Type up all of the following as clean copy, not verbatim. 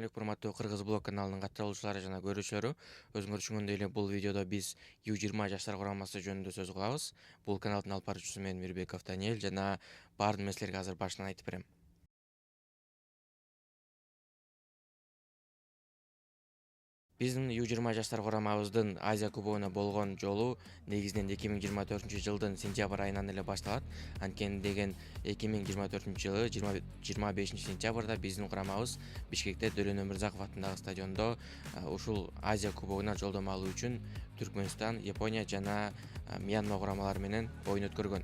алейкум, урматтуу Кыргыз блог каналынын катталуучулары жана көрүүчүлөрү. Өзүңөр түшүнгөндөй эле бул видеодо биз U20 жаштар курамасы жөнүндө сөз кылабыз. Бул каналдын алып баруучусу мен Мирбеков Даниэль жана баардык нерселерге азыр башынан айтып берем. Биздин U20 жаштар курамабыздын Азия кубогуна болгон жолу негизинен 2024-жылдын сентябрь айынан эле башталат. Анткени деген 2024-жылы 25-сентябрда биздин курамабыз Бишкекте Дөлөн Өмүрзаков атындагы стадиондо ушул Азия кубогуна жолдомо алуу үчүн Түркмөнстан, Япония жана Мьянма курамалары менен оюн өткөргөн.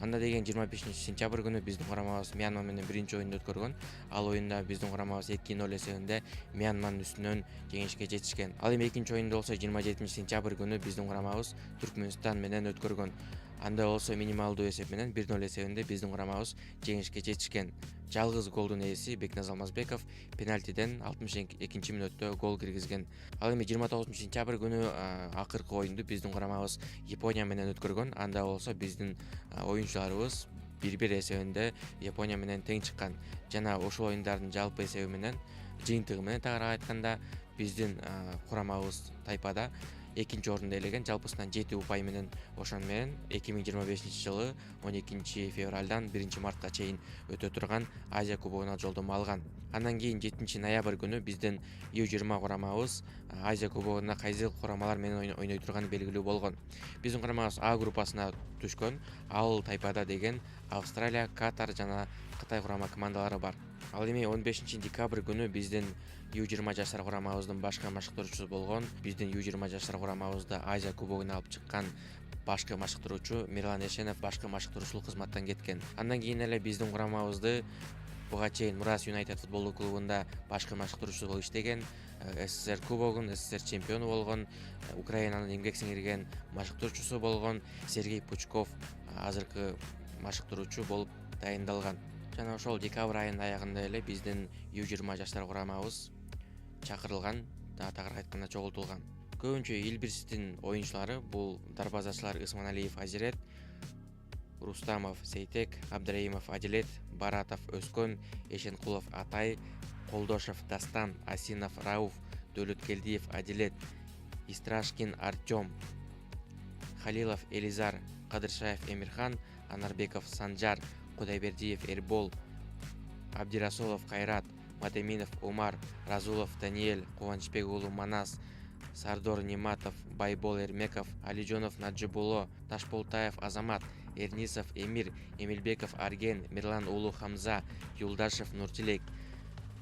Анда деген 25-сентябрь күнү биздин курамабыз Мьянма менен биринчи оюнду өткөргөн. Ал оюнда биздин курамабыз 2-0 эсебинде Мьянманын үстүнөн жеңишке жетишкен. Ал эми экинчи оюнда болсо 27-сентябрь күнү биздин курамабыз Түркмөнстан менен өткөргөн. Анда болсо минималдуу эсеп менен 1-0 эсебинде биздин курамабыз жеңишке жетишкен. Жалгыз голдун ээси Бекназар Алмазбеков пенальтиден 62-мүнөттө гол киргизген. Ал эми 29-сентябрь күнү акыркы оюнду биздин курамабыз Япония менен өткөргөн. Анда болсо биздин оюнчуларыбыз 1-1 эсебинде Япония менен тең чыккан. Жана ошол оюндардын жалпы эсеби менен, жыйынтыгы менен тагыраак айтканда, биздин курамабыз тайпада экинчи орунду ээлеген, жалпысынан 7 упай менен. Ошону менен 2025-жылы 12-февралдан 1-мартка чейин өтө турган Азия кубогуна жолдомо алган. Андан кийин 7-ноябрь күнү биздин U20 курамабыз Азия кубогуна кайсы курамалар менен ойной турганы белгилүү болгон. Биздин курамабыз А группасына түшкөн. Ал тайпада деген Австралия, Катар жана Кытай курама командалары бар. Ал эми 15-декабрь күнү биздин U20 жаштар курамабыздын башкы машыктыруучусу болгон, биздин U20 жаштар курамабызды Азия кубогуна алып чыккан башкы машыктыруучу Мирлан Эшенов башкы машыктыруучулук кызматтан кеткен. Андан кийин эле биздин курамабызды буга чейин Мурас Юнайтед футболдук клубунда башкы машыктыруучусу болуп иштеген, СССР кубогун, СССР чемпиону болгон, Украинанын эмгек сиңирген машыктыруучусу болгон Сергей Пучков азыркы машыктыруучу болуп дайындалган. Жана ошол декабрь айынын аягында эле биздин U20 жаштар курамабыз чакырылган, тагыраак айтканда чогултулган. Көбүнчө Илбирстин оюнчулары бул дарбазачылар Ысманалиев Азирет, Рустамов Сейтек, Абдраимов Адилет, Баратов Өскөн, Эшенкулов Атай, Колдошев Дастан, Асинов Рауф, Дөлөткелдиев Адилет, Истрашкин Артем, Халилов Элизар, Кадыршаев Эмирхан, Анарбеков Санжар, Кудайбердиев Эрбол, Абдирасулов Кайрат, Мадеминов Умар, Разулов Даниэль, Кубанычбек уулу Манас, Сардор Нематов, Байбол Эрмеков, Алижонов Наджибуло, Ташполтаев Азамат, Эрнисов Эмир, Эмилбеков Арген, Мирлан уулу Хамза, Юлдашев Нуртилек,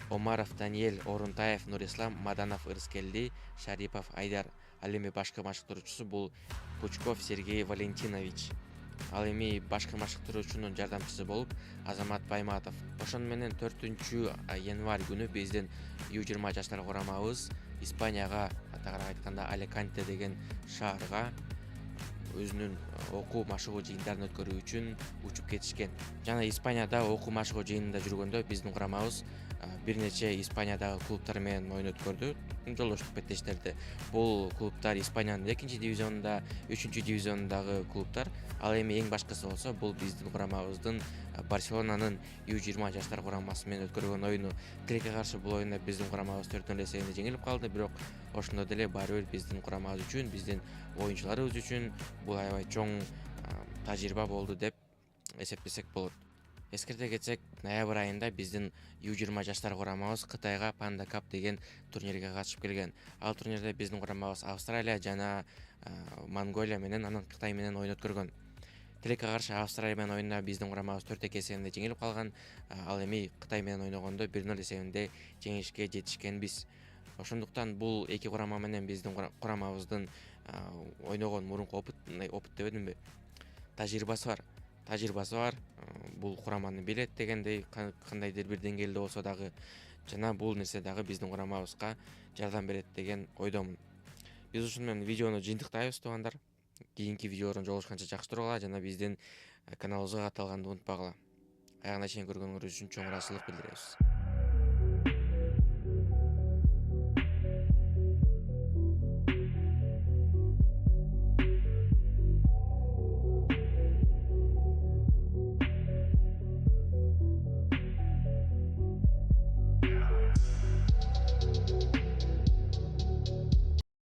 Омаров Даниэль, Орунтаев Нурислам, Маданов Ырскелди, Шарипов Айдар. Ал эми башкы машыктыруучусу бул Пучков Сергей Валентинович. Ал эми башкы машыктыруучунун жардамчысы болуп Азамат Байматов. Ошону менен 4-январь күнү биздин U20 жаштар курамабыз Испанияга, тагыраак айтканда Аликанте деген шаарга өзүнүн окуу машыгуу жыйындарын өткөрүү үчүн учуп кетишкен. Жана Испанияда окуу машыгуу жыйынында жүргөндө биздин курамабыз бир нече Испаниядагы клубтар менен оюн өткөрдү, жолдоштук беттештерди. Бул клубтар Испаниянын 2-дивизионунда, 3-дивизионундагы клубтар. Ал эми эң башкысы болсо бул биздин курамабыздын Барселонанын U20 жаштар курамасы менен өткөргөн оюну. Тилекке каршы бул оюнда биздин курамабыз 4-0 эсебинде жеңилип калды, бирок ошондо деле баары бир биздин курамабыз үчүн, биздин оюнчуларыбыз үчүн бул аябай чоң тажрыйба болду деп эсептесек болот. Эскерте кетсек, ноябрь айында биздин U20 жаштар курамабыз Кытайга Panda Cup деген турнирге катышып келген. Ал турнирде биздин курамабыз Австралия жана Монголия менен, анан Кытай менен оюн өткөргөн. Тилекке каршы Австралия менен оюнда биздин курамабыз 4-2 эсебинде жеңилип калган. Ал эми Кытай менен ойногондо 1-0 эсебинде жеңишке жетишкенбиз. Ошондуктан бул эки курама менен биздин курамабыздын ойногон мурунку опыт дебедимби, тажрыйбасы бар. Бул кураманы билет дегендей, кандайдыр бир деңгээлде болсо дагы, жана бул нерсе дагы биздин курамабызга жардам берет деген ойдомун. Биз ушуну менен видеону жыйынтыктайбыз туугандар. Кийинки видеодон жолугушканча жакшы тургула жана биздин каналыбызга катталганды унутпагыла. Аягына чейин көргөнүңөр үчүн чоң ыраазычылык билдиребиз.